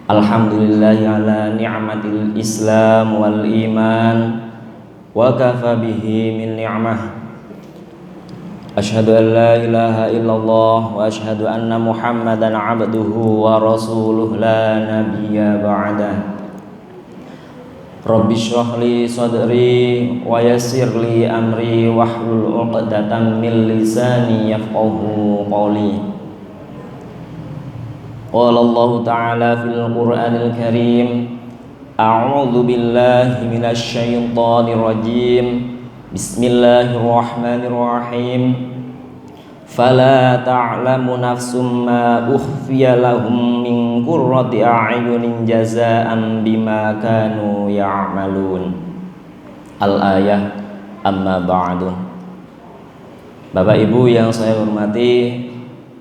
Alhamdulillahi ala ni'matil Islam wal iman wa kafa bihi min ni'mah. Asyhadu an la ilaha illallah wa asyhadu anna Muhammadan abduhu wa rasuluh la nabiyya ba'dah. Rabbi shrah li sadri wa yassir li amri wahlul 'uqdatam min lisani yafqahu qawli. Qala Allah Ta'ala fil Qur'anil Karim, a'udzu billahi minasy syaithanir rajim. Bismillahirrahmanirrahim. Fala ta'lamu nafsum ma ukhfiya lahum min qurrati a'yunin jazaa'an bima kanu ya'malun. Al-ayah. Amma ba'du. Bapak Ibu yang saya hormati,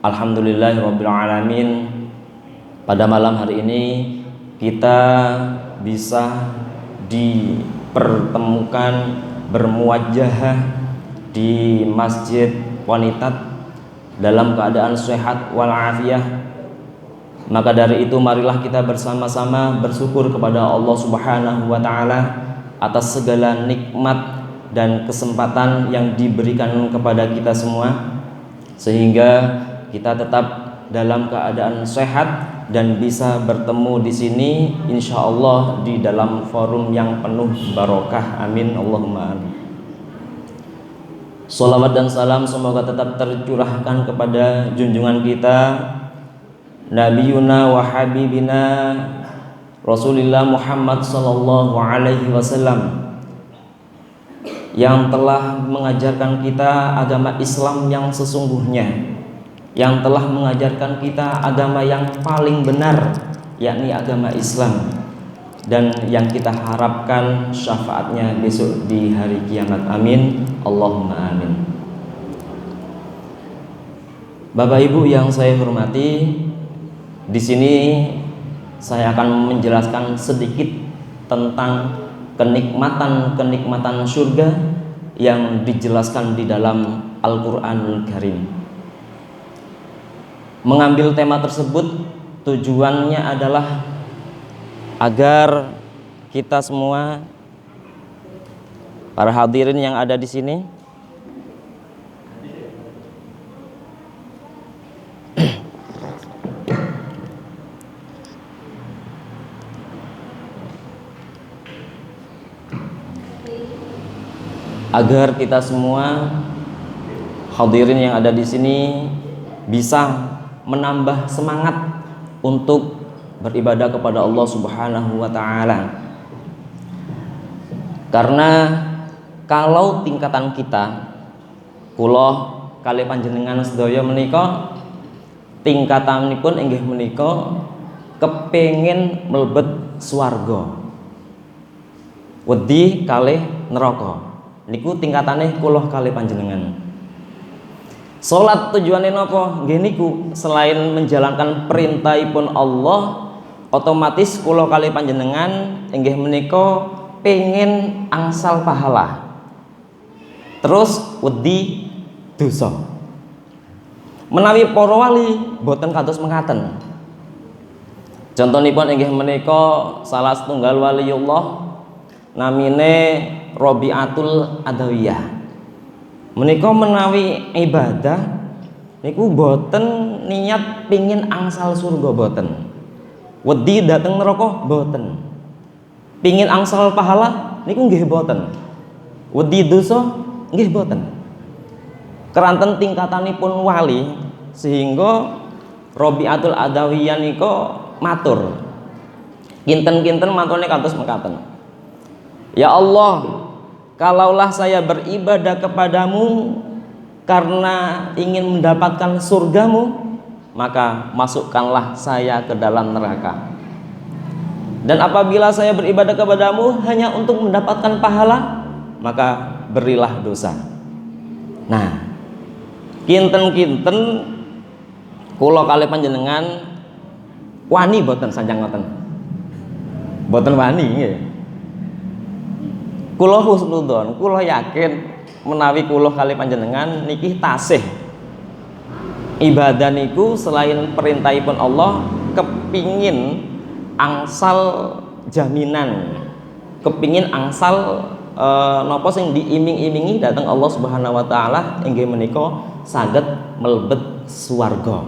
alhamdulillahirabbil alamin. Pada malam hari ini kita bisa dipertemukan bermuajahah di Masjid Wanitat dalam keadaan sehat walafiah. Maka dari itu marilah kita bersama-sama bersyukur kepada Allah Subhanahu wa taala atas segala nikmat dan kesempatan yang diberikan kepada kita semua, sehingga kita tetap dalam keadaan sehat dan bisa bertemu di sini insyaallah di dalam forum yang penuh barokah. Amin Allahumma amin. Shalawat dan salam semoga tetap tercurahkan kepada junjungan kita Nabiyuna wa Habibina Rasulullah Muhammad sallallahu alaihi wasallam, yang telah mengajarkan kita agama Islam yang sesungguhnya, yang telah mengajarkan kita agama yang paling benar, yakni agama Islam, dan yang kita harapkan syafaatnya besok di hari kiamat. Amin Allahumma amin. Bapak Ibu yang saya hormati, di sini saya akan menjelaskan sedikit tentang kenikmatan surga yang dijelaskan di dalam Al-Qur'anul Karim. Mengambil tema tersebut tujuannya adalah agar kita semua, para hadirin yang ada di sini, agar kita semua hadirin yang ada di sini bisa menambah semangat untuk beribadah kepada Allah Subhanahu wa taala. Karena kalau tingkatan kita, kula kalih panjenengan sedaya menika tingkatanipun inggih menika kepengin mlebet swarga, wedi kalih neraka. Niku tingkatane kula kalih panjenengan. Salat tujuannya napa? Nggih niku selain menjalankan perintahipun Allah, otomatis kula kalih panjenengan inggih menika pengin angsal pahala. Terus wedi dosa. Menawi para wali boten kados mekaten. Contonipun inggih menika salah setunggal waliullah namine Rabi'atul Adawiyah. Menika menawi ibadah niku boten niat pingin angsal surga boten, wedi dateng neraka boten, pingin angsal pahala niku nggih boten, wedi dosa nggih boten. Keranten tingkatanipun wali sehingga Rabi'atul Adawiyah nika matur kinten-kinten matune kados mekaten, ya Allah, kalaulah saya beribadah kepadamu karena ingin mendapatkan surgamu, maka masukkanlah saya ke dalam neraka. Dan apabila saya beribadah kepadamu hanya untuk mendapatkan pahala, maka berilah dosa. Nah, kinten-kinten kula kalih panjenengan wani boten sanjang ngoten. Boten wani nggih. Kula husnudon, kula yakin menawi kula kalih panjenengan niki tasih ibadah niku selain perintahipun Allah kepingin angsal jaminan, kepingin angsal napa sing diiming-imingi dateng Allah Subhanahu wa taala inggih menika saged mlebet swarga.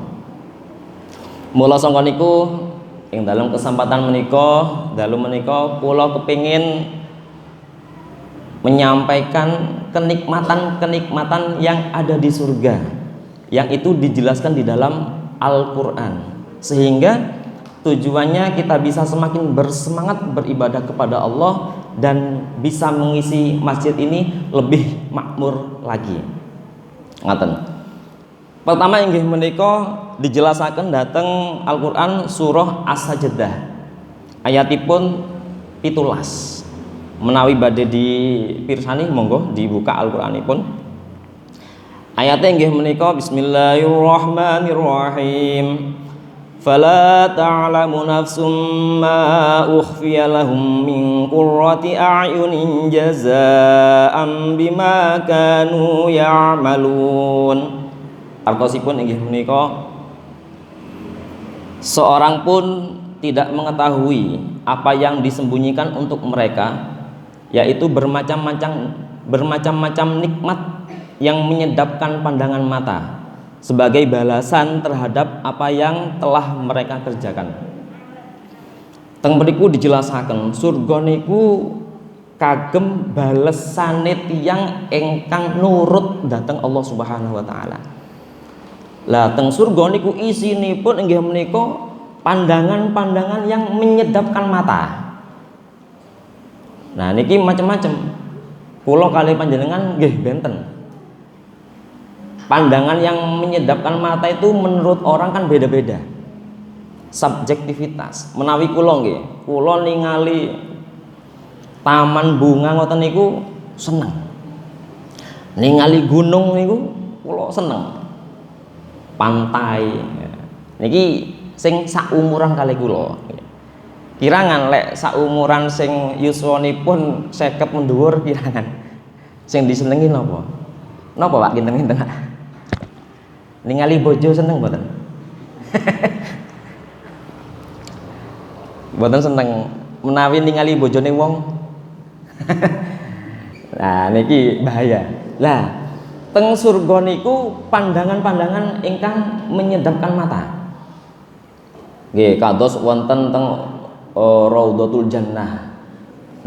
Mula sangka niku ing dalam kesempatan dalu menika kula kepingin menyampaikan kenikmatan-kenikmatan yang ada di surga, yang itu dijelaskan di dalam Al-Qur'an, sehingga tujuannya kita bisa semakin bersemangat beribadah kepada Allah dan bisa mengisi masjid ini lebih makmur lagi. Ngaten. Pertama inggih menika dijelasaken dateng Al-Qur'an surah As-Sajdah. Ayatipun 17. Menawi badhe dipirsani monggo dibuka Al-Qur'anipun. Ayatnya inggih menika Bismillahirrahmanirrahim. Fala ta'lamu nafsum ma ukhfiya lahum min qurrati a'yunin jazaa'an bima kanu ya'malun. Artosipun inggih menika seorang pun tidak mengetahui apa yang disembunyikan untuk mereka, yaitu bermacam-macam nikmat yang menyedapkan pandangan mata sebagai balasan terhadap apa yang telah mereka kerjakan. Teng mriku dijelasaken surga niku kagem balesane tiyang ingkang nurut dhateng Allah Subhanahu wa taala. Lah teng surga niku isinipun inggih menika pandangan-pandangan yang menyedapkan mata. Nah niki macam-macam. Kula kali panjenengan nggih benten. Pandangan yang menyedapkan mata itu menurut orang kan beda-beda. Subjektivitas. Menawi kula nggih, kula ningali taman bunga ngoten niku seneng. Ningali gunung niku kula seneng. Pantai. Niki sing saumuran kali kula. Kirangan lek saumuran sing yuswanipun 50 mendhuwur kirangan. Sing disenengi napa? Napa Pak kinten-kinten? Ningali bojo seneng mboten? Mboten seneng menawi ningali bojone wong. Nah niki bahaya. Lah teng surga niku pandangan-pandangan ingkang menyedapkan mata. Nggih kados wonten teng Raudhatul Jannah.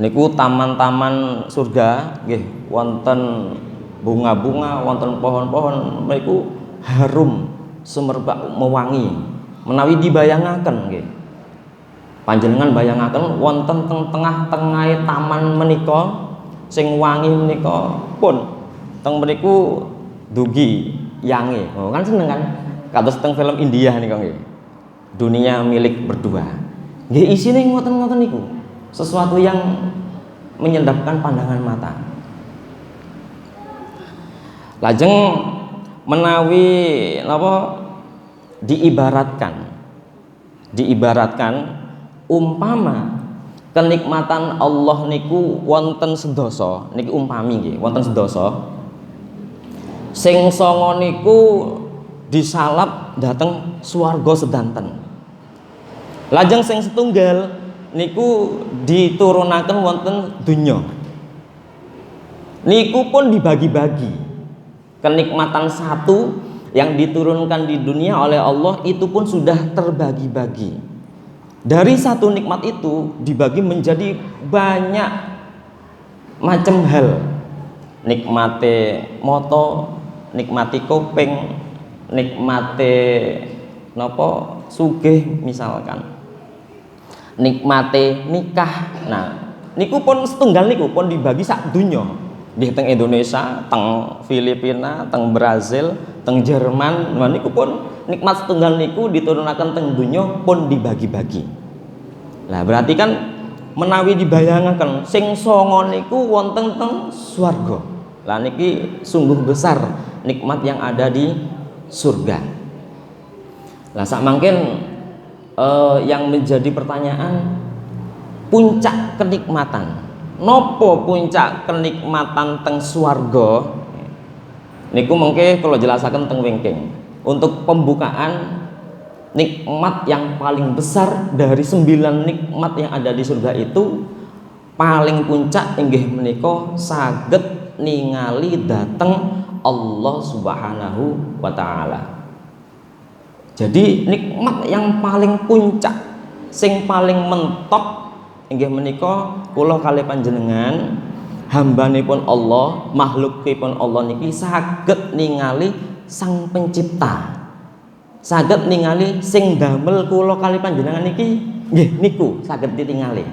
Niku taman-taman surga nggih wonten bunga-bunga, wonten pohon-pohon niku harum sumerbak mewangi. Menawi dibayangaken nggih. Panjenengan bayangaken wonten teng tengah-tengahe taman menika sing wangi menika pun teng mriku dugi yange. Oh kan seneng kan? Kados teng film India nika nggih. Dunia milik berdua. Nggih isine ngoten-ngoten niku. Sesuatu yang menyedapkan pandangan mata. Lajeng menawi napa diibaratkan umpama kenikmatan Allah niku wonten sedasa niki umpami nggih wonten sedasa sing sanga niku disalap dhateng swarga sedanten. Lajeng sing setunggal niku diturunaken wonten donya. Niku pun dibagi-bagi. Kenikmatan satu yang diturunkan di dunia oleh Allah itu pun sudah terbagi-bagi. Dari satu nikmat itu dibagi menjadi banyak macam hal. Nikmate moto, nikmati kuping, nikmate napa sugih misalkan. Nikmate nikah. Nah, niku pun setunggal niku pun dibagi sak donya. Di teng Indonesia, teng Filipina, teng Brazil, teng Jerman, nah niku pun nikmat setunggal niku diturunaken teng donya pun dibagi-bagi. Lah berarti kan menawi dibayangaken sing sanga niku wonten teng swarga. Lah niki sungguh besar nikmat yang ada di surga. Lah sak mangken yang menjadi pertanyaan puncak kenikmatan. Nopo puncak kenikmatan teng swarga? Niku mengke kalau jelasaken teng wingking. Untuk pembukaan nikmat yang paling besar dari 9 nikmat yang ada di surga itu, paling puncak inggih menika saged ningali dateng Allah Subhanahu wa taala. Jadi nikmat yang paling puncak, sing paling mentok inggih menika kula kalih panjenengan hambanipun Allah, makhlukipun Allah niki saged ningali Sang Pencipta. Saged ningali sing damel kula kalih panjenengan niki nggih niku saged ditingali.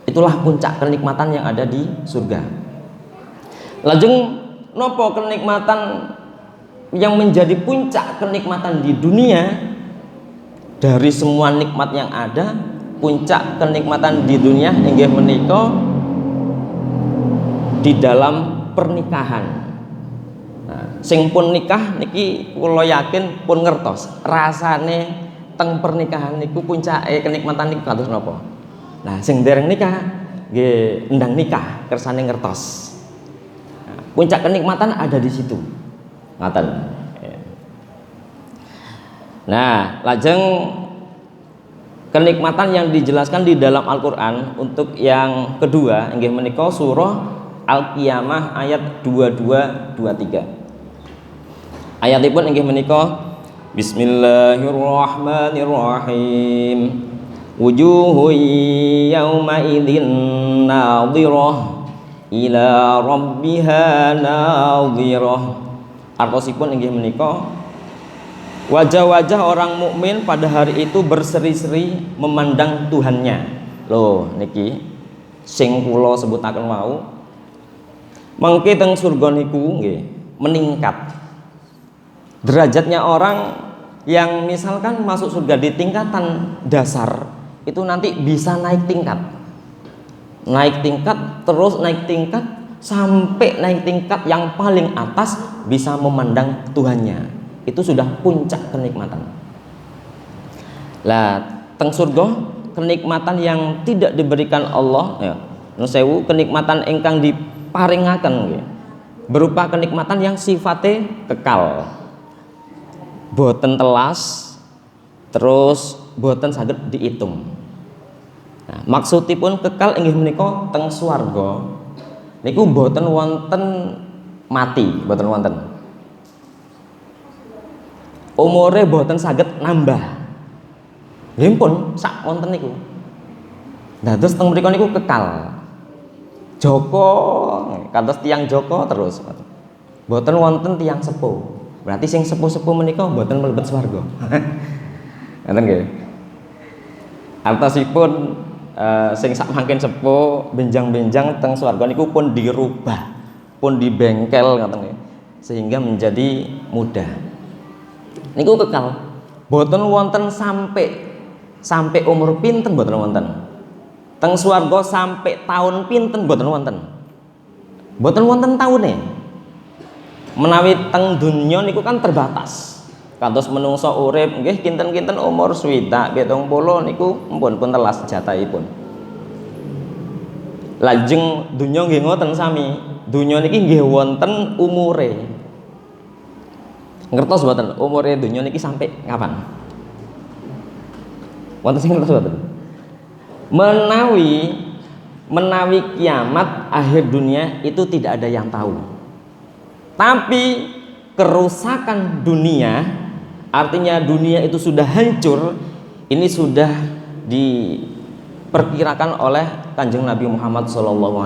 Itulah puncak kenikmatan yang ada di surga. Lajeng nopo kenikmatan yang menjadi puncak kenikmatan di dunia? Dari semua nikmat yang ada, puncak kenikmatan di dunia inggih menika di dalam pernikahan. Nah, sing pun nikah niki kula yakin pun ngertos rasane teng pernikahan niku puncake kenikmatan niku kados napa. Nah, sing dereng nikah nggih endang nikah kersane ngertos. Nah, puncak kenikmatan ada di situ. Ngaten. Nah, lajeng kenikmatan yang dijelaskan di dalam Al-Qur'an untuk yang kedua inggih menika surah Al-Qiyamah ayat 22-23. Ayatipun inggih menika Bismillahirrahmanirrahim. Wujuhun yawma idzin nadhirah ila rabbiha nadhirah. Artosipun inggih menika wajah-wajah orang mukmin pada hari itu berseri-seri memandang Tuhannya. Loh niki sing kula sebutaken wau mangke teng surga niku nggih meningkat derajatnya orang yang misalkan masuk surga di tingkatan dasar itu nanti bisa naik tingkat terus naik tingkat sampai naik tingkat yang paling atas bisa memandang Tuhannya. Itu sudah puncak kenikmatan. Lah teng surga kenikmatan yang tidak diberikan Allah ya nun sewu kenikmatan ingkang paringaken nggih berupa kenikmatan yang sifatnya kekal, boten telas, terus boten saged diitung. Nah, maksudipun kekal inggih menika teng swarga niku boten wonten mati, boten wonten. Umure boten saged nambah. Nggih pun sak wonten niku. Nah, terus teng mriku niku kekal. Joko kados tiyang Joko terus boten wonten tiyang sepuh. Berarti sing sepuh-sepuh menika boten mlebet swarga. Ngoten nggih. Artosipun sing sak mangken sepuh benjang-benjang teng swarga niku pun dirubah, pun dibengkel ngoten nggih. Sehingga menjadi mudah. Niku kekal. Boten wonten sampai umur pinten boten wonten. Teng swarga sampai tahun pinten boten wonten. Boten wonten taune. Menawi teng dunya niku kan terbatas. Kados menungso urip nggih kinten-kinten umur 60, 70 niku pun telas jatahipun. Lajeng dunya nggih ngoten sami. Dunya niki nggih wonten umure. Ngertos boten umure dunya niki sampai kapan? Wonten sing ngertos boten? Menawi kiamat akhir dunia itu tidak ada yang tahu. Tapi kerusakan dunia, artinya dunia itu sudah hancur, ini sudah diperkirakan oleh Kanjeng Nabi Muhammad SAW.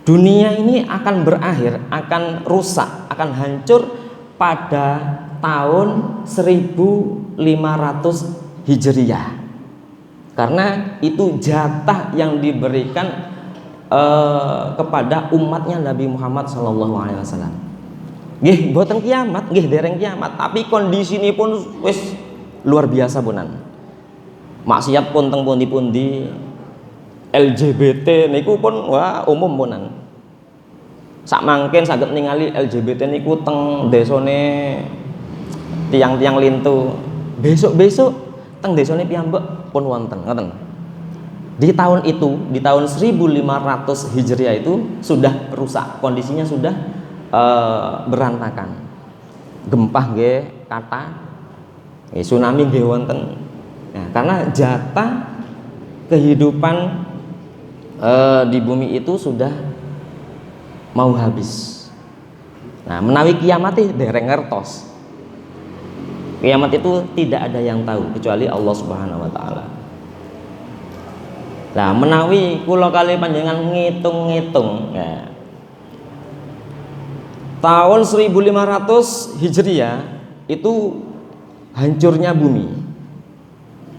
Dunia ini akan berakhir, akan rusak, akan hancur pada tahun 1500 Hijriyah. Karena itu jatah yang diberikan kepada umatnya Nabi Muhammad SAW. Nggih boten kiamat, nggih dereng kiamat, tapi kondisi ini pun wis luar biasa punan. Maksiat pun teng pundi-pundi, LGBT niku pun wah umum punan. Sak mangken saged ningali LGBT niku teng desone tiang-tiang lintu. Besok-besok teng desone piyambak pun wonten ngoten. Di tahun itu, di tahun 1500 Hijriah itu sudah rusak, kondisinya sudah berantakan. Gempah nggih kata. Tsunami nggih wonten. Nah, karena jatah kehidupan di bumi itu sudah mau habis. Nah, menawi kiamat dereng ngertos. Kiamat itu tidak ada yang tahu kecuali Allah Subhanahu wa taala. Nah, menawi kula kali panjenengan ngitung-ngitung ya. Tahun 1500 Hijriah itu hancurnya bumi.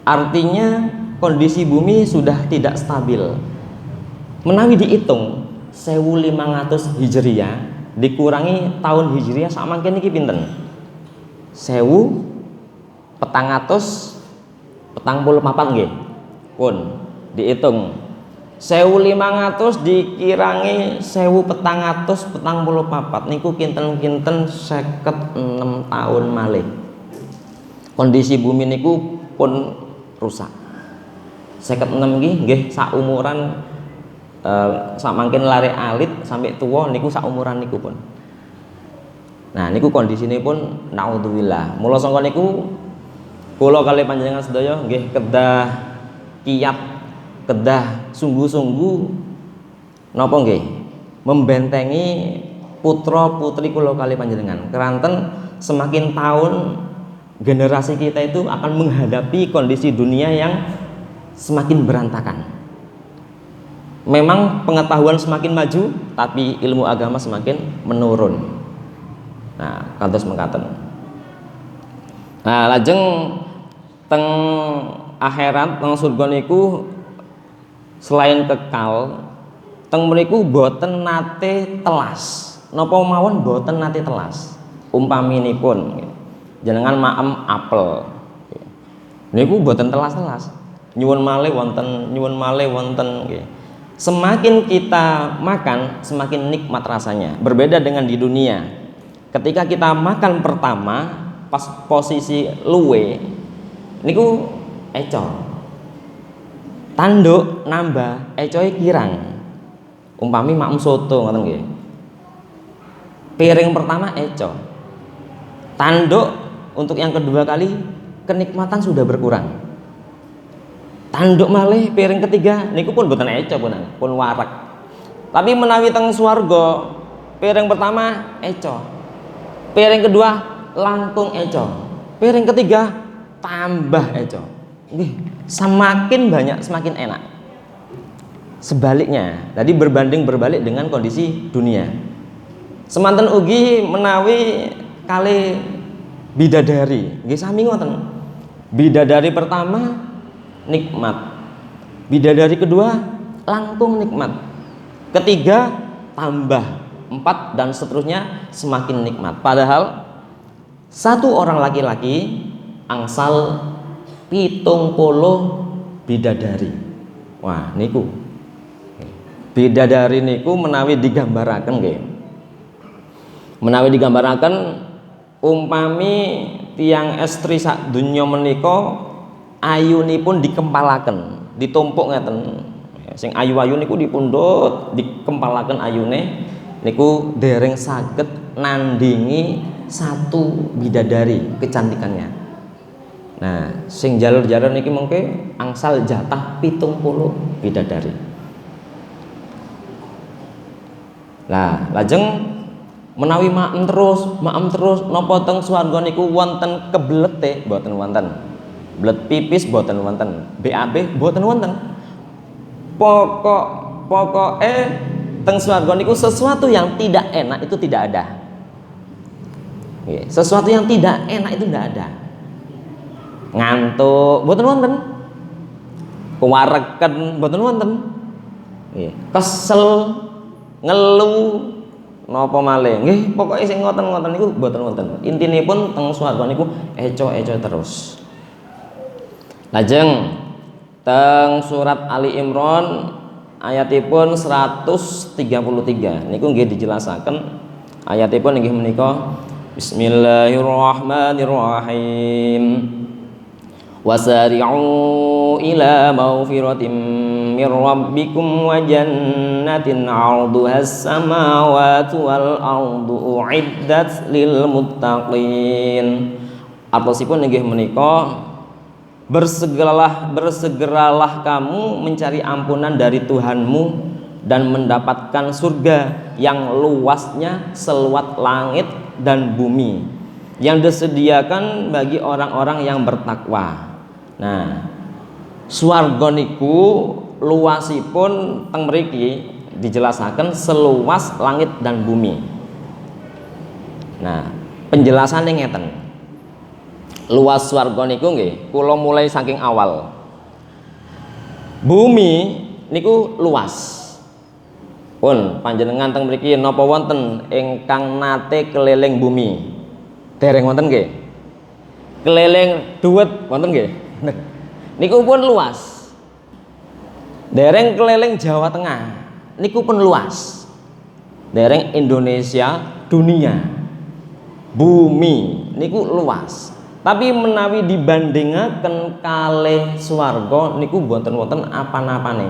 Artinya kondisi bumi sudah tidak stabil. Menawi dihitung 1500 Hijriah dikurangi tahun Hijriah sak mangken niki pinten? 1444 nggih. Pun dihitung 1500 dikirangi 1444 niku kinten-kinten 56 tahun malih. Kondisi bumi niku pun rusak. 56 nggih sak umuran sak mangken lare alit sampai tua niku sak umuran niku pun. Nah niku kondisine pun naudzubillah. Mula sangka niku kula kali panjenengan sedaya nggih kedah kiat, kedah sungguh-sungguh napa nggih membentengi putra-putri kula kali panjenengan. Keranten semakin tahun generasi kita itu akan menghadapi kondisi dunia yang semakin berantakan. Memang pengetahuan semakin maju, tapi ilmu agama semakin menurun. Nah, kantos mengkaten. Nah, lajeng teng akhirat teng surga niku selain kekal, teng mriku boten nate telas. Napa mawon boten nate telas. Umpaminipun jenengan maem apel. Niku boten telas-telas. Nyuwun malih wonten, nyuwun malih wonten nggih. Semakin kita makan, semakin nikmat rasanya. Berbeda dengan di dunia. Ketika kita makan pertama, pas posisi luwe, niku ecor. Tanduk nambah, ecoe kirang. Umpami maem soto ngoten nggih. Piring pertama eco. Tanduk untuk yang kedua kali kenikmatan sudah berkurang. Tanduk malih piring ketiga niku pun boten eco pun warak. Tapi menawi teng swarga piring pertama eco. Piring kedua langkung eco. Piring ketiga tambah eco. Nggih, semakin banyak semakin enak. Sebaliknya, tadi berbalik dengan kondisi dunia. Semanten ugi menawi kali bidadari, nggih sami ngoten. Bidadari pertama nikmat, bidadari kedua langkung nikmat, ketiga tambah, 4 dan seterusnya semakin nikmat. Padahal satu orang laki-laki angsal 70 bidadari. Wah niku bidadari niku menawi digambaraken nggih. Menawi digambaraken umpami tiang estri sak donya menika ayunipun dikempalaken, ditumpuk ngeten. Sing ayu-ayu niku dipundhut, dikempalaken ayune niku dereng saged nandingi satu bidadari kecantikannya. Nah, sing jalur-jalur niki mengke angsal jatah 70 bidadari. Lah, lajeng menawi maem terus napa teng swarga niku wonten kebelete mboten wonten. Blet pipis boten wonten, BAB boten wonten. Pokoke teng swarga niku sesuatu yang tidak enak itu tidak ada. Sesuatu yang tidak enak itu tidak ada. Ngantuk boten wonten. Kuwareken boten wonten. Kesel, ngelu napa malih. Nggih, pokoke sing ngoten-ngoten niku boten wonten. Intinipun teng swarga niku eco-eco terus. Lajeng teng surat Ali Imran ayatipun 133 niku nggih dijelasaken ayatipun nggih menika Bismillahirrahmanirrahim wasari'u ila maghfiratin mir rabbikum wa jannatin 'arduhas samawati wal ardu u'iddat lil muttaqin Artosipun inggih menika bersegeralah kamu mencari ampunan dari Tuhanmu dan mendapatkan surga yang luasnya seluas langit dan bumi yang disediakan bagi orang-orang yang bertakwa. Nah, swarga niku luasipun teng mriki dijelasaken seluas langit dan bumi. Nah, penjelasannya ngeten. Luas swarga niku nggih, kula mulai saking awal. Bumi niku luas. Pun panjenengan teng mriki napa wonten ingkang nate keliling bumi? Dereng wonten nggih. Keliling dhuwit wonten nggih. Niku pun luas. Dereng keliling Jawa Tengah. Niku pun luas. Dereng Indonesia, dunia. Bumi niku luas. Tapi menawi dibandingaken kalih swarga niku boten-wonten apa-apane.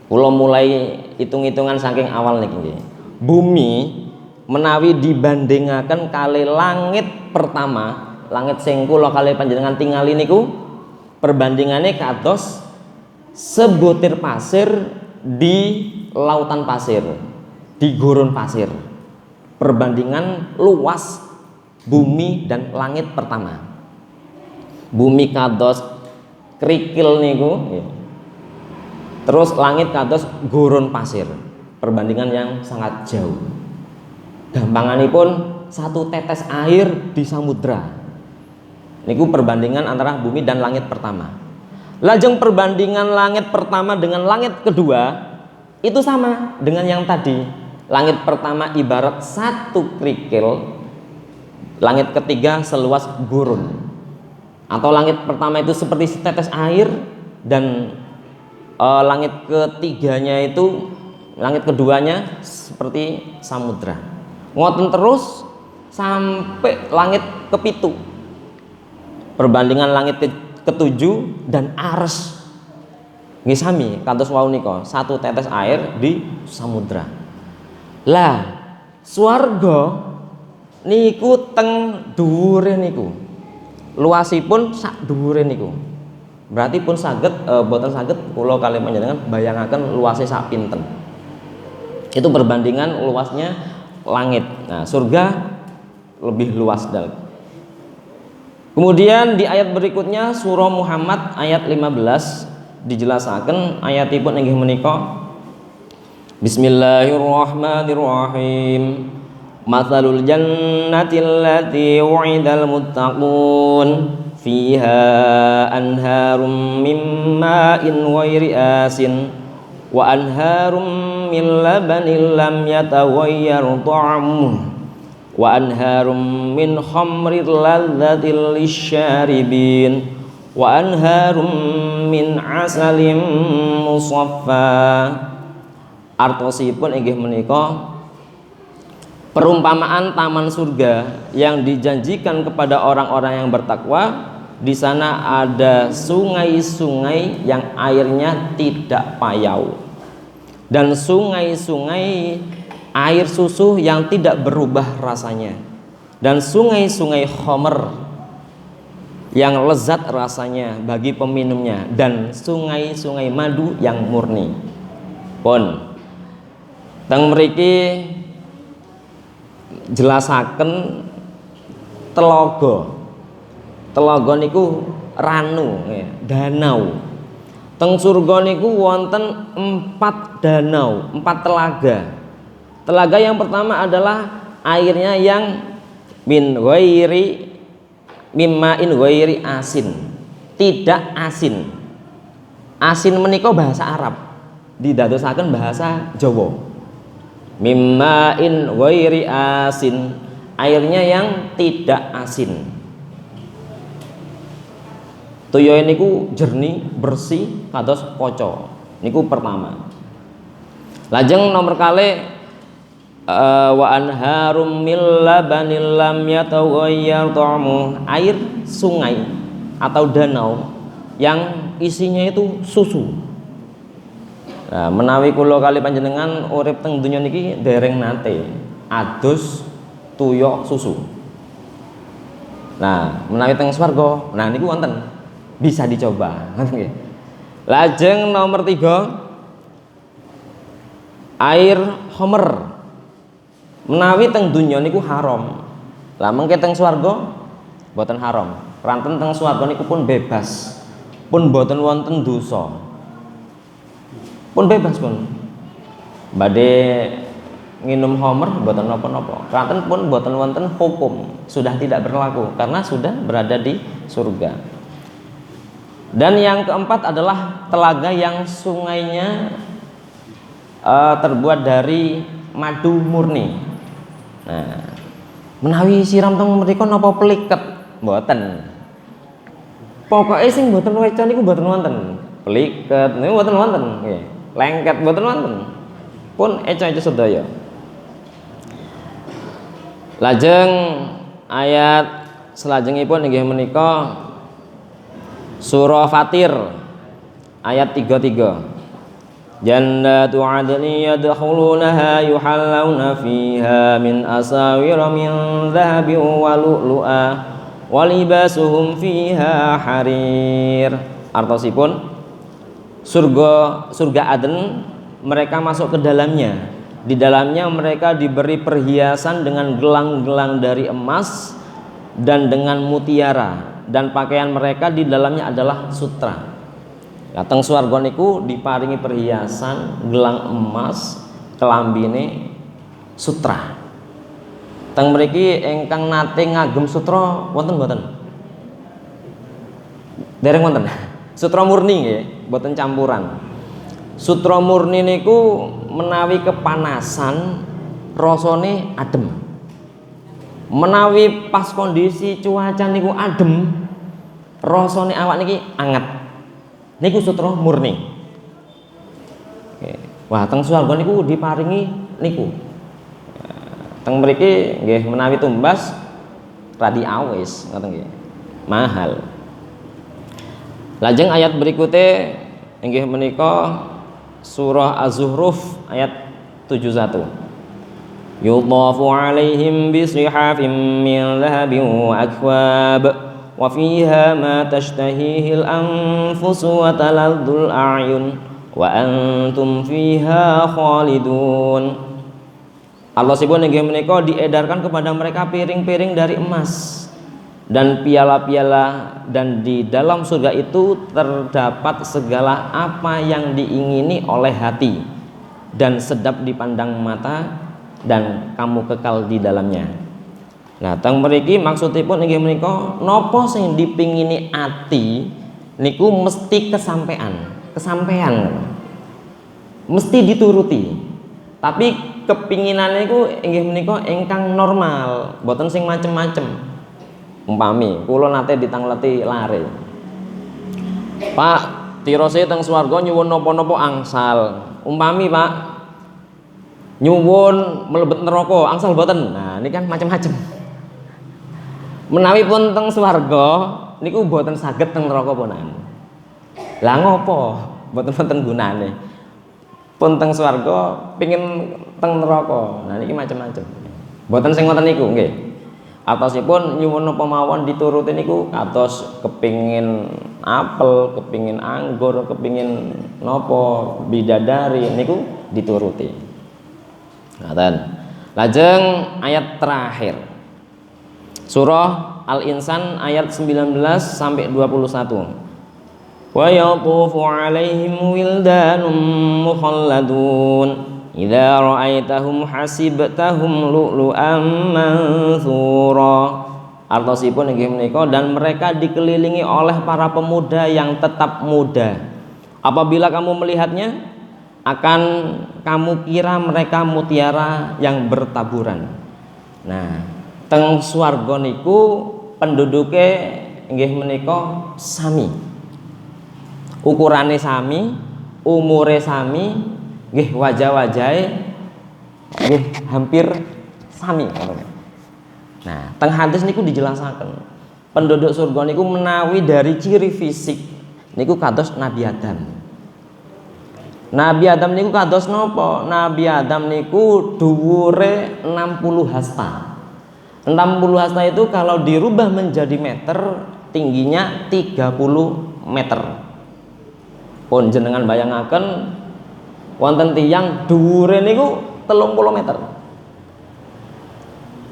Kula mulai hitung-hitungan saking awal niki nggih. Bumi menawi dibandingaken kali langit pertama, langit sing kula kali panjenengan tingali niku perbandingannya kados sebutir pasir di lautan pasir, di gurun pasir. Perbandingan luas bumi dan langit pertama. Bumi kados krikil niku, terus langit kados gurun pasir. Perbandingan yang sangat jauh. Gampanganipun satu tetes air di samudra. Niku perbandingan antara bumi dan langit pertama. Lajeng perbandingan langit pertama dengan langit kedua itu sama dengan yang tadi. Langit pertama ibarat satu krikil, langit ketiga seluas gurun. Atau langit pertama itu seperti tetes air dan langit ketiganya itu, langit keduanya seperti samudra. Ngoten terus sampai langit kepitu. Perbandingan langit ketujuh dan ares nggih sami kados wau nika, satu tetes air di samudra. Lah, swarga niku teng dhuwure niku. Luasipun sak dhuwure niku. Berarti pun saged boten saged kula kalih panjenengan bayangaken luasnya sak pinten. Itu perbandingan luasnya langit. Nah, surga lebih luas dan. Kemudian di ayat berikutnya surah Muhammad ayat 15 dijelaskan ayatipun inggih menika Bismillahirrahmanirrahim. Matsalul jannati allati wu'idal muttaqun fiha anharum min ma'in ghairi asin wa anharum min labanin lam yataghayyar ta'amuhu wa anharum min khamrin ladzatil lisyaribin wa anharum min asalin musaffa. Artosipun inggih menika perumpamaan taman surga yang dijanjikan kepada orang-orang yang bertakwa. Di sana ada sungai-sungai yang airnya tidak payau dan sungai-sungai air susu yang tidak berubah rasanya dan sungai-sungai khamr yang lezat rasanya bagi peminumnya dan sungai-sungai madu yang murni. Pun teng mriki jelasaken telaga. Telaga niku ranu, danau. Teng surga niku wonten 4 danau, 4 telaga. Telaga yang pertama adalah airnya yang mimmain ghairi asin, tidak asin. Asin menika bahasa Arab, didadosaken bahasa Jawa. Mimmain ghairi asin, airnya yang tidak asin. Toyo niku jernih, bersih, kados kaca. Niku pertama. Lajeng nomor kali wa anharum min labanin lam yataghayyar ta'amuhu, air sungai atau danau yang isinya itu susu. Nah, menawi kula kali panjenengan urip teng donya niki dereng nate adus tuyok susu. Nah, menawi teng swarga, nah niku wonten. Bisa dicoba. Lajeng nomor 3, air homer. Menawi teng dunya niku haram. Lah mengke teng swarga boten haram. Ranten teng swarga niku pun bebas. Pun boten wonten dosa. Pun bebas pun. Badhe nginum homer boten napa-napa. Ranten pun boten wonten hukum, sudah tidak berlaku karena sudah berada di surga. Dan yang keempat adalah telaga yang sungainya terbuat dari madu murni. Nah, menawi siram teng mriku napa peliket? Mboten. Pokoke sing mboten weca niku mboten wonten. Peliket niku mboten wonten, nggih. Lengket mboten wonten. Pun eca-eca sedaya. Lajeng ayat selajengipun inggih menika surah Fatir ayat 33. Jannatu 'adnin yadkhulunaha yuhallawna fiha min asawira min dhahabin wa lu'lu'a wa libasuhum fiha harir. Artosipun surga Aden, mereka masuk ke dalamnya. Di dalamnya mereka diberi perhiasan dengan gelang-gelang dari emas dan dengan mutiara, dan pakaian mereka di dalamnya adalah sutra. Teng swarga niku diparingi perhiasan, gelang emas, kelambine sutra. Teng mriki ingkang nate ngagem sutra wonten mboten? Dereng wonten. Sutra murni nggih, mboten campuran. Sutra murni niku menawi kepanasan rasane adem. Menawi pas kondisi cuaca niku adem, rasane awak niki anget. Niku sutra murni. Oke. Wah, teng swarga niku diparingi niku. Teng mriki nggih menawi tumbas radi awis ngoten nggih. Mahal. Lajeng ayat berikutnya inggih menika surah Az-Zukhruf ayat 71. Yudhafu 'alaihim bisrihafin min dhahabin wa akwab wa fiha ma tashtahihil anfusu wa taladdul a'yun wa antum fiha khalidun. Allah sipun inggih menika diedarkan kepada mereka piring-piring dari emas dan piala-piala, dan di dalam surga itu terdapat segala apa yang diingini oleh hati dan sedap dipandang mata, dan kamu kekal di dalamnya. Nah, teng mriki maksudipun inggih menika napa sing dipingini ati niku mesti kesampean. Mesti dituruti. Tapi kepinginane niku inggih menika ingkang normal, boten sing macem-macem. Umpami kula nate ditangleti lare. Pak, tirose teng swarga nyuwun napa-napa angsal. Umpami Pak, nyuwun mlebet neraka angsal boten. Nah, ini kan macam-macam. Menawi pun teng swarga niku boten saged teng neraka punan. Lah ngopo? Boten wonten gunane. Pun teng swarga pengin teng neraka. Nah niki macam-macam. Boten sing ngoten niku nggih. Atosipun nyuwun napa mawon dituruti niku kados kepingin apel, kepingin anggur, kepingin napa bidadari niku dituruti. Ngaten. Lajeng ayat terakhir. Surah Al-Insan ayat 19 sampai 21. Wa yatufu 'alaihim wildanun mukhalladun idza ra'aitahum hasibtahum lu'lu'an mansura. Artosipun inggih menika, dan mereka dikelilingi oleh para pemuda yang tetap muda. Apabila kamu melihatnya, akan kamu kira mereka mutiara yang bertaburan. Nah, teng swarga niku penduduke inggih menika sami. Ukurane sami, umure sami, nggih wajah-wajahe nggih hampir sami. Nah, teng hadis niku dijelasaken penduduk surga niku menawi dari ciri fisik niku kados Nabi Adam. Nabi Adam niku kados napa? Nabi Adam niku dhuwure 60 hasta. 60 hasta itu kalau dirubah menjadi meter, tingginya 30 meter. Pun jenengan bayangaken wonten tiyang dhuwure niku 30 meter.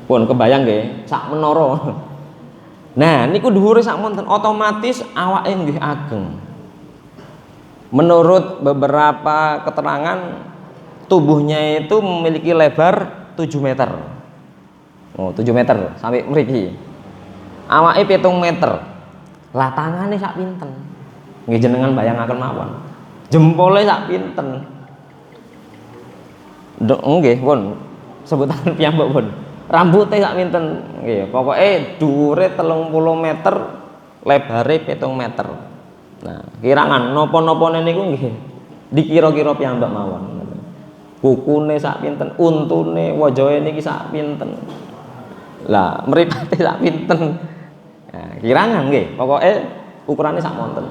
Pun kebayang nggih, sak menara. Nah, niku dhuwure sak monten, otomatis awake nggih ageng. Menurut beberapa keterangan, tubuhnya itu memiliki lebar 7 meter. Oh, 7 meter sampai mriki. Awake 7 meter. Lah tangane sak pinten? Nggih jenengan bayangaken mawon. Jempole sak pinten? Nggih, pun sebutan piyambak pun. Rambutnya sak pinten? Nggih, pokoke dhuwure 30 meter, lebare 7 meter. Nah, kirangan napa-napane niku nggih dikira-kira piyambak mawon. Kukune sak pinten, untune, wajahe niki sak pinten. Lah, mripate sak pinten. Nah, kirangan nggih, pokoke ukurane sak monten.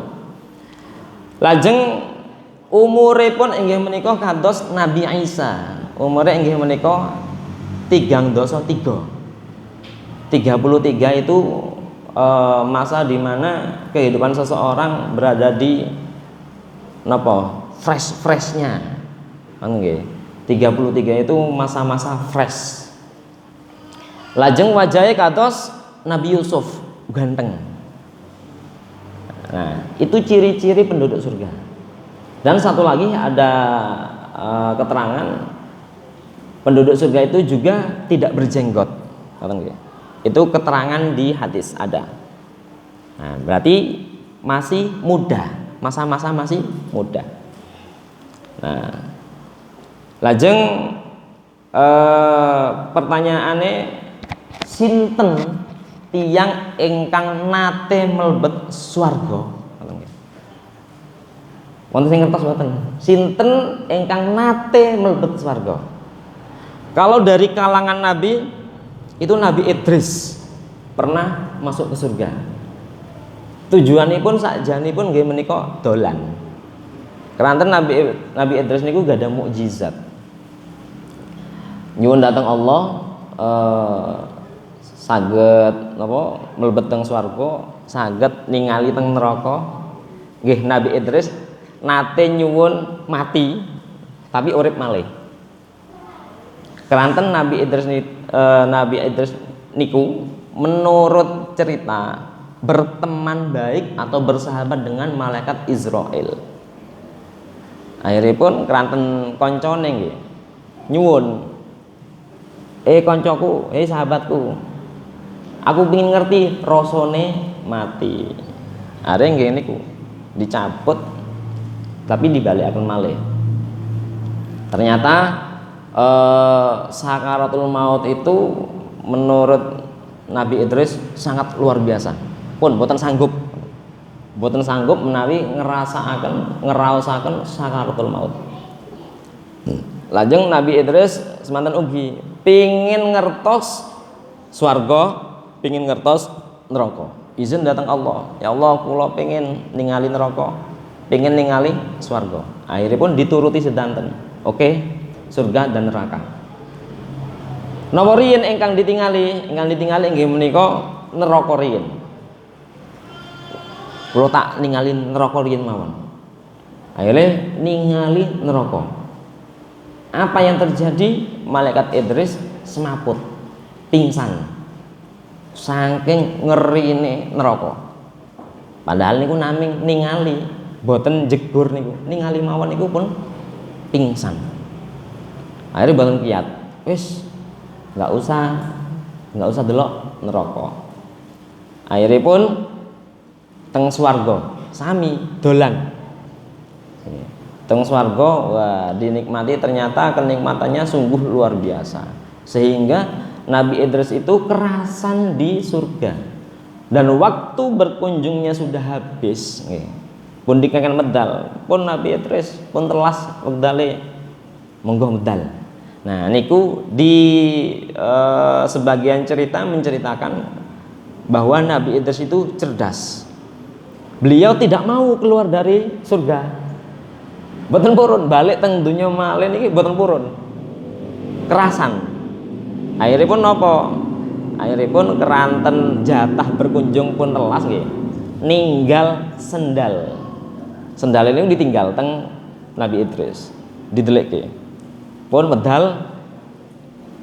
Lajeng umuripun inggih menika kados Nabi Isa. Umure inggih menika 33. 33 itu masa di mana kehidupan seseorang berada di napa? Freshnya. Kan nggih. 33 itu masa-masa fresh. Lajeng wajahnya kados Nabi Yusuf, ganteng. Nah, itu ciri-ciri penduduk surga. Dan satu lagi ada keterangan penduduk surga itu juga tidak berjenggot. Itu keterangan di hadis ada. Nah, berarti masih muda, masa-masa masih muda. Nah, lajeng pertanyaannya, sinten tiyang ingkang nate mlebet swarga? Wonten sing ngertos mboten? Sinten ingkang nate mlebet swarga? Kalau dari kalangan nabi itu Nabi Idris pernah masuk ke surga. Tujuanipun sakjanipun nggih menika dolan. Keranten Nabi Idris niku gak ada mukjizat. Nyuwun dateng Allah saged napa mlebet teng swarga, saged ningali teng neraka. Nggih Nabi Idris nate nyuwun mati tapi urip malih. Keranten Nabi Idris niku menurut cerita berteman baik atau bersahabat dengan malaikat Israel. Akhiripun keranten koncone nggih nyuwun, koncoku, sahabatku, aku pengin ngerti rasane mati. Are nggih niku dicabut tapi dibalikaken malih. Ternyata sakaratul maut itu menurut Nabi Idris sangat luar biasa. Pun boten sanggup menawi ngeraosaken sakaratul maut. Lajeng Nabi Idris semanten ugi pingin ngertos swarga, pingin ngertos neraka. Izin datang Allah, ya Allah kula pingin ningali neraka, pingin ningali swarga. Akhiripun dituruti sedanten. Oke, surga dan neraka. Napa riyin ingkang ditingali inggih menika neraka riyin. Kula tak ningali neraka riyin mawon. Akhirnya ningali neraka. Apa yang terjadi? Malaikat Idris semaput, pingsan. Saking ngerine neraka. Padahal niku naming ningali, boten jegur niku. Ningali mawon niku pun pingsan. Akhirnya bangun kiat, wis nggak usah delok neraka. Akhirnya pun teng swarga sami dolan. Teng swarga wah dinikmati, ternyata kenikmatannya sungguh luar biasa. Sehingga Nabi Idris itu kerasan di surga. Dan waktu berkunjungnya sudah habis, pun dikengken medal, pun Nabi Idris pun telas medale monggo medal. Nah niku di sebagian cerita menceritakan bahwa Nabi Idris itu cerdas. Beliau tidak mau keluar dari surga. Boten purun balik teng dunya malih niki boten purun. Kerasan. Akhirnya pun napa? Akhiripun keranten jatah berkunjung pun telas nggih. Ninggal sendal. Sendal ini ditinggal teng Nabi Idris. Didelekke. Pun medal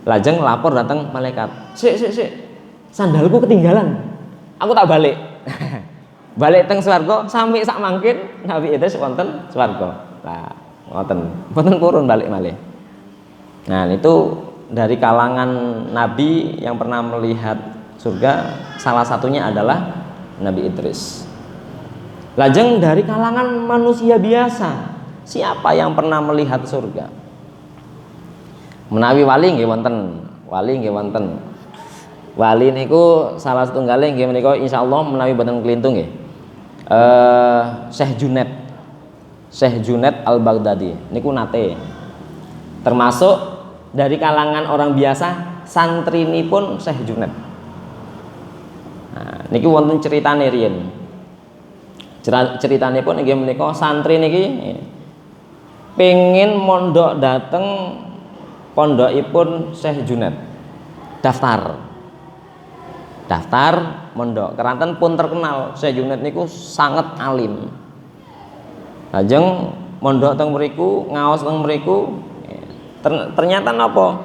lajeng lapor datang malaikat. Sik. Sandalku ketinggalan. Aku tak balik. Balik teng swarga sampai sak mangkin Nabi Idris wonten swarga. Nah, mboten purun balik malih. Nah, itu dari kalangan nabi yang pernah melihat surga, salah satunya adalah Nabi Idris. Lajeng dari kalangan manusia biasa, siapa yang pernah melihat surga? Menawi wali nggih wonten. Wali niku salah setunggaling nggih menika insyaallah menawi boten kelintung nggih. Syekh Junaid Al-Baghdadi niku nate termasuk dari kalangan orang biasa santrinipun Syekh Junaid. Nah, niki wonten ceritane riyen. Ceritanipun nggih menika santri niki pengin mondok dateng pondokipun Syekh Junaid. Daftar mondok. Keranten pun terkenal Syekh Junaid niku sangat alim. Lajeng mondok teng mriku, ngaos teng mriku, ternyata napa?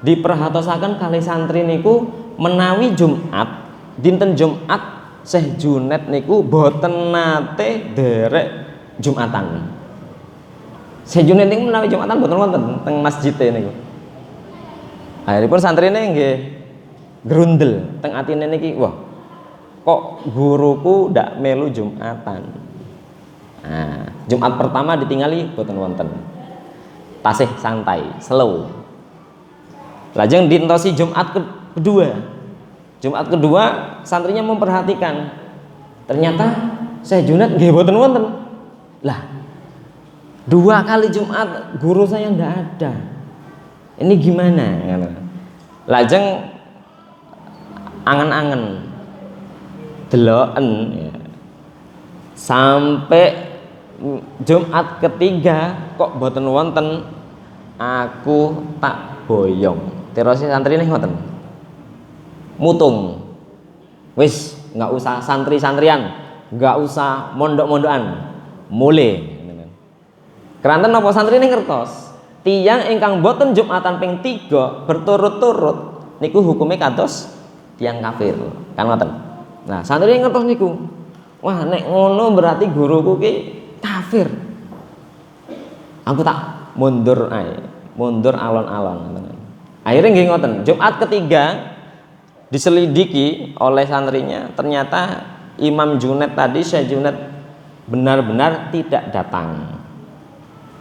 Diperhatosaken kalih santri niku menawi Jumat, dinten Jumat Syekh Junaid niku boten nate derek Jumatan. Syekh Junaid niku menawi Jumatan boten wonten teng masjid niku. Akhiripun santrine nggih grundel teng atine niki, wah kok guruku ndak melu Jumatan. Nah, Jumat pertama ditingali boten wonten. Tasih santai, slow. Lajeng dintosi Jumat kedua. Jumat kedua santrinya memperhatikan. Ternyata Syekh Junaid nggih boten wonten. Lah, 2 kali Jumat guru saya ndak ada. Ini gimana? Lajeng angen-angen deloken ya. Sampai Jumat ketiga kok boten wonten, aku tak boyong. Terus santri nih ngoten, mutung, wis nggak usah santri-santrian, nggak usah mondok-mondokan, mulai. Keranten napa santri nih ngertos, tiyang ingkang boten Jumatan ping 3 berturut-turut niku hukumnya kados tiyang kafir, kan ngoten. Nah santri nih ngertos niku, wah nek ngono berarti guruku ki kafir. Aku tak mundur alon-alon. Akhirnya nggih ngoten, Jumat ketiga diselidiki oleh santrinya, ternyata Imam Junaid tadi, Syekh Junaid benar-benar tidak datang.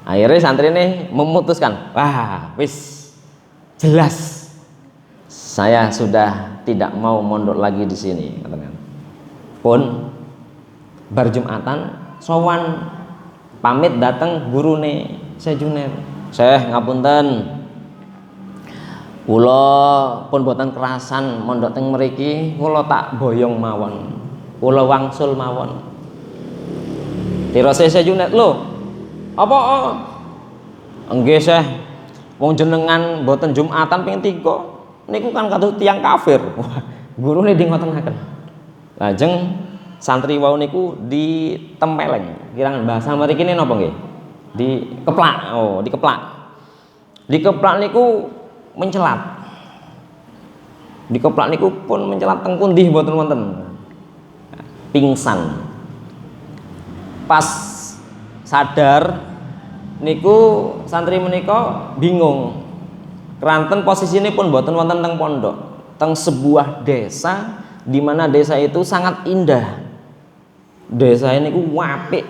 Akhirnya santri ini memutuskan, wah wis jelas saya sudah tidak mau mondok lagi di sini. Pun bar Jumatan sowan pamit datang gurune Syekh Junaid. Syekh ngapunten, kula pun boten kerasan mondok teng mriki, kula tak boyong mawon, kula wangsul mawon. Tirose Syekh Junaid, lho apa? Nggih Syekh, wong jenengan boten Jumatan ping 3 niku kan kados tiyang kafir. Wah, gurune di ngotenaken. Lajeng santri wau niku ditempeleng. Kirang bahasa mriki napa nggih? Dikeplak. Oh, dikeplak. Dikeplak niku mencelat. Dikeplak niku pun mencelat teng pundi mboten wonten. Pingsan. Pas sadar niku santri menika bingung. Keranten posisine pun mboten wonten teng pondok, teng sebuah desa di mana desa itu sangat indah. Desa ini ku apik,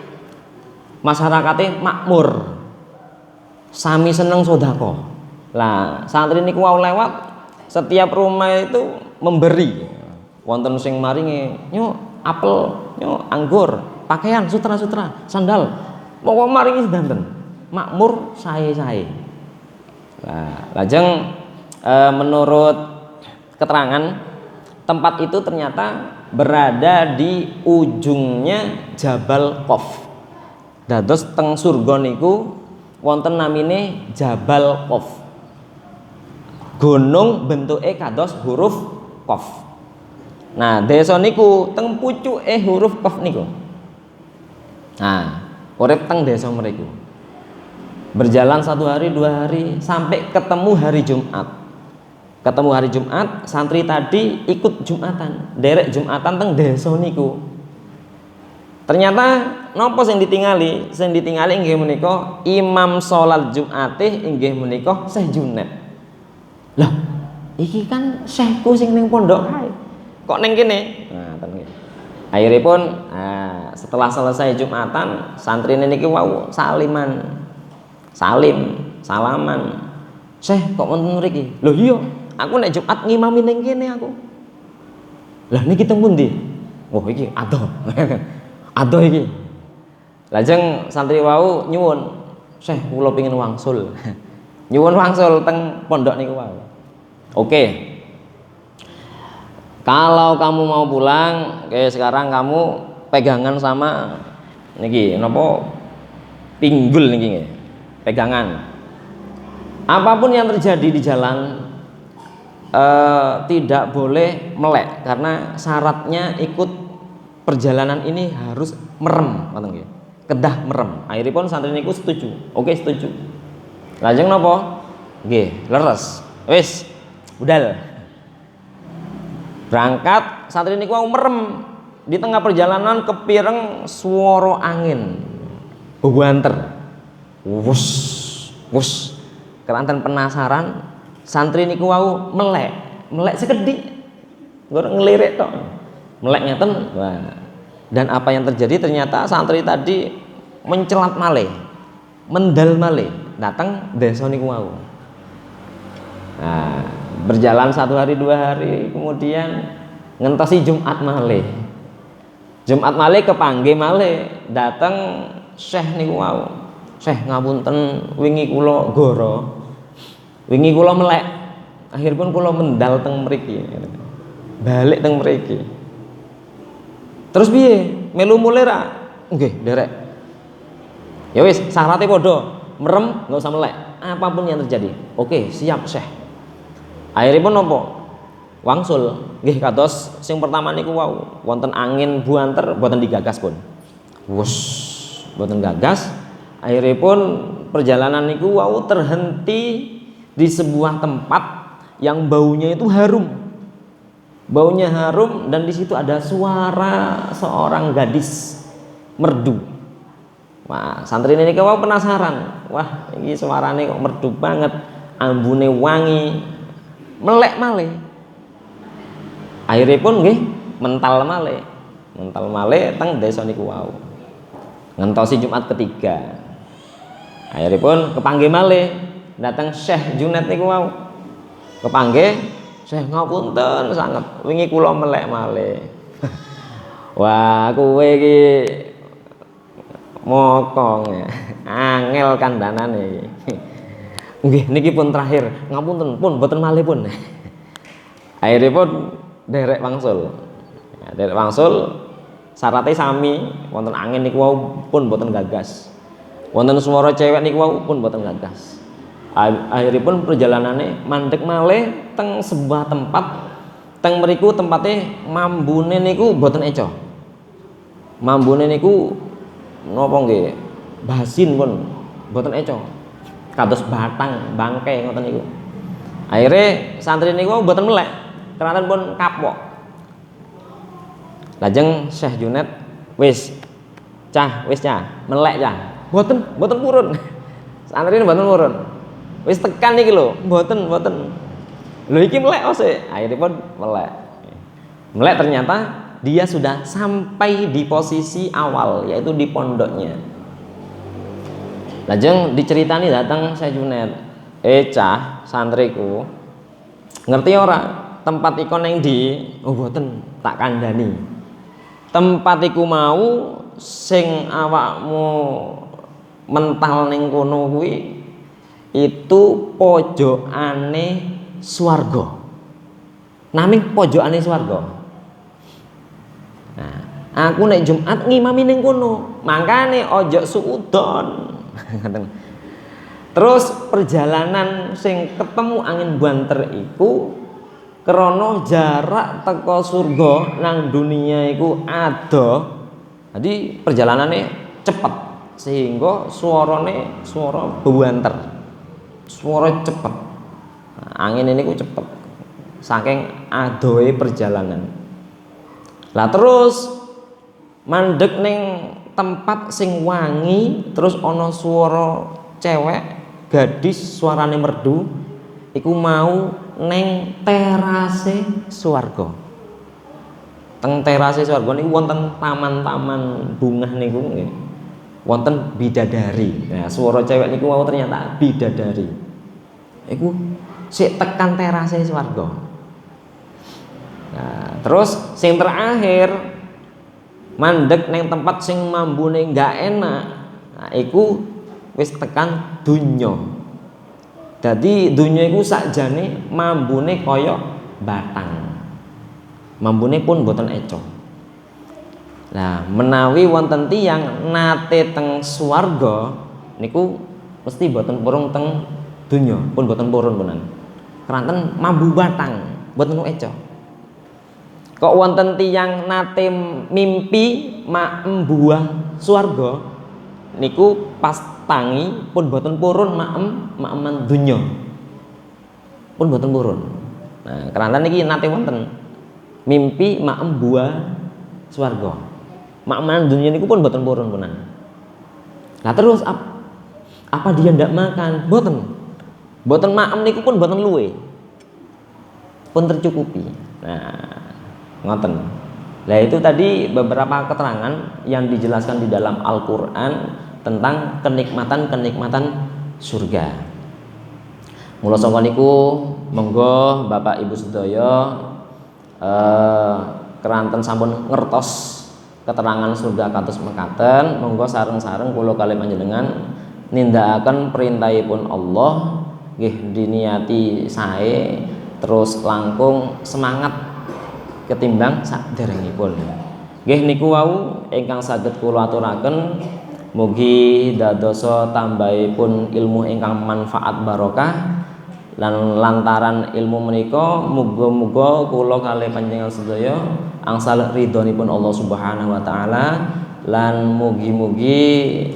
masyarakatnya makmur, sami seneng sodako. Lah santri niku wau lewat, setiap rumah itu memberi. Wonten sing maringi nyuk apel, nyuk anggur, pakaian, sutra-sutra, sandal. Pokok maringi sedanten, makmur sae-sae. Nah, lajeng menurut keterangan tempat itu ternyata berada di ujungnya Jabal Qaf. Dados teng surga niku wonten namine Jabal Qaf. Gunung bentuke kados huruf qaf. Nah, desa niku teng pucuke huruf qaf niku. Nah, urip teng desa mriku. Berjalan 1 hari 2 hari sampai ketemu hari Jumat. Ketemu hari Jumat, santri tadi ikut Jumatan, derek Jumatan teng desa niku. Ternyata nopo sing ditingali? Sing ditingali inggih menika imam salat Jumate inggih menika Syekh Junet. Lah, iki kan syekhku sing ning pondok kae. Kok ning kene? Nah, ten nggih. Akhiripun setelah selesai Jumatan, santrine niki wau saliman. Salaman. Syekh kok wonten mriki? Lho iya, aku nek Jumat ngimami ning kene aku. Lah niki teng pundi? Oh iki adoh. Adoh iki. Lajeng santri wau nyuwun, "Syekh, kula pengin wangsul." Nyuwun wangsul teng pondok niku wau. Oke. Kalau kamu mau pulang, sekarang kamu pegangan sama niki napa? Pinggul niki nggih. Pegangan. Apapun yang terjadi di jalan tidak boleh melek karena syaratnya ikut perjalanan ini harus merem, ngoten nggih. Kedah merem. Akhiripun santri niku setuju. Oke, setuju. Lajeng napa? Nggih, leres. Wis, budal. Berangkat santri niku mau merem. Di tengah perjalanan kepireng swara angin. Bebanter. Wus. Keranten penasaran, santri niku wau melek sekedhik. Nggo ngelirik tok. Melek ngeten. Wah. Dan apa yang terjadi ternyata santri tadi mencelat malih, mendal malih datang desa niku wau. Nah, berjalan 1 hari 2 hari kemudian ngentosi Jumat malih. Jumat malih kepanggih malih datang Syekh niku wau. Syekh ngapunten wingi kula goro. Wingi kula melek. Akhiripun kula mendal teng mriki. Balik teng mriki. Terus piye? Melu mulai ra? Nggih, derek. Ya wis, syaratnya padha. Merem, enggak usah melek. Apapun yang terjadi. Oke, siap, Syekh. Akhiripun napa? Wangsul. Nggih kados sing pertama niku wau, wonten angin buanter boten digagas pun. Wus, boten gagas. Akhiripun perjalanan niku wau terhenti di sebuah tempat yang baunya itu harum. Baunya harum dan di situ ada suara seorang gadis merdu. Wah, santri ini wau penasaran. Wah, ini suarane kok merdu banget, ambune wangi, melek malih. Akhiripun nggih mental malih teng desa niku wau. Ngentosi Jumat ketiga. Akhiripun kepanggih malih datang Syekh Junet niku wau. Kepanggih, Syekh ngapunten sanget, wingi kula melek malih. Wah, kowe iki mokong ya. Angel kandhanane iki. Nggih, niki pun terakhir. Ngapunten pun boten malih pun. Akhiripun derek wangsul. Ya, derek wangsul syaratnya sami, wonten angin niku wau pun boten gagas. Wonten swara cewek niku wau pun boten gagas. Akhiripun perjalanannya mandek malih teng sebuah tempat teng mriku tempatnya mambune niku boten eco. Mambune niku napa nggih? Basin pun boten eco. Kados batang bangkai ngoten niku. Akhire santri niku boten melek, keranten pun kapok. Lajeng Syekh Junet wis cah, melek cah. Boten purun. Santri boten purun. Wis tekan niki lho, mboten. Lho iki melek ose. Akhiripun melek. Melek ternyata dia sudah sampai di posisi awal yaitu di pondoknya. Lajeng diceritani datang Syekh Junet. Cah, santriku. Ngerti ora? Tempat iku neng ndi? Oh mboten, tak kandhani. Tempat iku mau sing awakmu mental ning kono kuwi itu pojokane swarga. Naming pojokane swarga. Nah, aku nek Jumat ngimami ning kono, mangkane ojo suudon. Terus perjalanan sing ketemu angin banter iku Krana jarak teko surga nang dunia iku adoh. Jadi perjalanannya cepet sehingga suarane suara buanter. Suara cepet. Nah, angin ini ku cepet. Saking adohe perjalanan. Lah terus mandek ning tempat sing wangi, terus ana swara cewek gadis suarane merdu iku mau neng terase swarga. Teng terase swarga niku wonten taman-taman bunga niku nggih. Wonten bidadari. Nah, swara cewek niku mau ternyata bidadari. Iku sik tekan terase swarga. Nah, terus sing terakhir mandek neng tempat sing mambune enggak enak. Nah, iku wis tekan dunya. Dadi dunya iku sakjane mambune kaya batang. Mambune pun boten eco. Nah, menawi wonten tiyang nate teng swarga niku mesti boten purun teng dunya, pun boten purun punan. Keranten mambu batang, boten eco. Kok wonten tiyang nate mimpi maem buah swarga niku pas tangi pun boten purun maeman dunya. Pun boten purun. Nah, keranten niki nate wonten mimpi maem buah swarga. Maeman dunya niku pun boten purun punan. Nah, terus apa dia ndak makan? Boten. Boten maem niku pun boten luwe. Pun tercukupi. Nah, ngoten. Nah, itu tadi beberapa keterangan yang dijelaskan di dalam Al-Qur'an tentang kenikmatan-kenikmatan surga. Mula sangka niku monggo Bapak Ibu sedaya keranten sampun ngertos keterangan surga kados mekaten, monggo sareng-sareng kula kalih panjenengan nindakaken perintahipun Allah nggih diniati sae terus langkung semangat ketimbang saderengipun. Nggih niku wau ingkang saged kula aturaken, mugi dadosa tambahipun ilmu ingkang manfaat barokah lan lantaran ilmu menika muga-muga kula kalih panjenengan sedaya angsal ridhonipun Allah Subhanahu wa taala lan mugi-mugi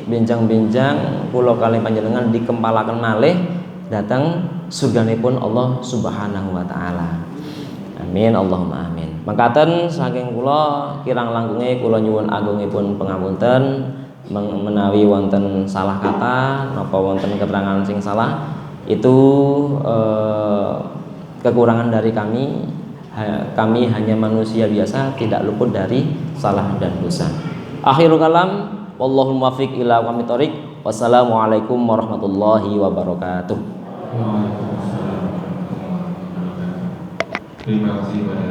benjang-benjang kula kalih panjenengan dikempalaken malih dhateng surganipun Allah Subhanahu wa taala. Amin Allahumma amin. Mangkaten saking kula kirang langkunge kula nyuwun agungipun pangapunten menawi wonten salah kata napa wonten keterangan sing salah itu kekurangan dari kami. Kami hanya manusia biasa, tidak luput dari salah dan dosa. Akhirul kalam, wallahul muwaffiq ila aqwamit thoriq. Wassalamualaikum warahmatullahi wabarakatuh. Terima kasih pada